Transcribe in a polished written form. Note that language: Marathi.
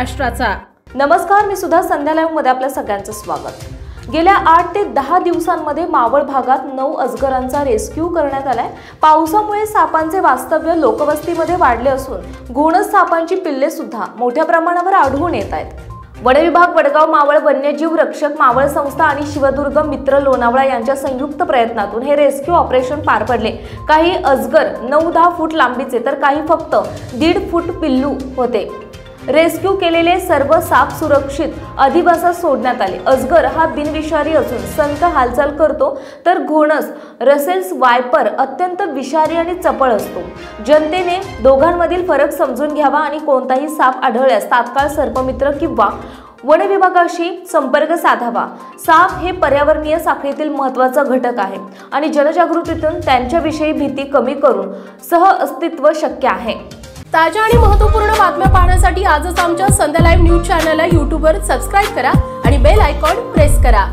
महाराष्ट्राचा। नमस्कार, मी सुद्धा संध्या लाईव्ह मध्ये आपल्या सगळ्यांचं स्वागत। गेल्या 8 ते 10 दिवसांमध्ये मावळ भागात 9 अजगरांचा रेस्क्यू करण्यात आलाय। पावसामुळे सापांचे वास्तव्य लोकवस्तीमध्ये वाढले असून घोणस सापांची पिल्ले सुद्धा मोठ्या प्रमाणावर आढळून येत आहेत। वन विभाग, वडगाव मावळ वन्यजीव रक्षक, मावळ संस्था आणि शिवदुर्ग मित्र लोणावळा यांच्या संयुक्त प्रयत्नातून हे रेस्क्यू ऑपरेशन पार पडले। काही अजगर 9-10 फूट लांबीचे तर काही फक्त 1.5 फूट पिल्लू होते। रेस्क्यू केलेले सर्व साप सुरक्षित अधिवासात सोडण्यात आले। अजगर हा बिनविषारी असून संथ हालचाल करतो, तर घोणस रसेल्स वायपर अत्यंत विषारी आणि चपळ असतो। जनतेने दोघांमधील फरक समजून घ्यावा आणि कोणताही साप आढळल्यास तात्काळ सर्पमित्र किंवा वन विभागाशी संपर्क साधावा। साप हे पर्यावरणीय साखळीतील महत्त्वाचा घटक आहे आणि जनजागृतीतून त्यांच्याविषयी भीती कमी करून सहअस्तित्व शक्य आहे। ताज्या आणि महत्त्वपूर्ण बातम्या पाहण्यासाठी आजच आमच्या संध्या लाईव्ह न्यूज चॅनलला YouTube वर सबस्क्राइब करा आणि बेल आयकॉन प्रेस करा।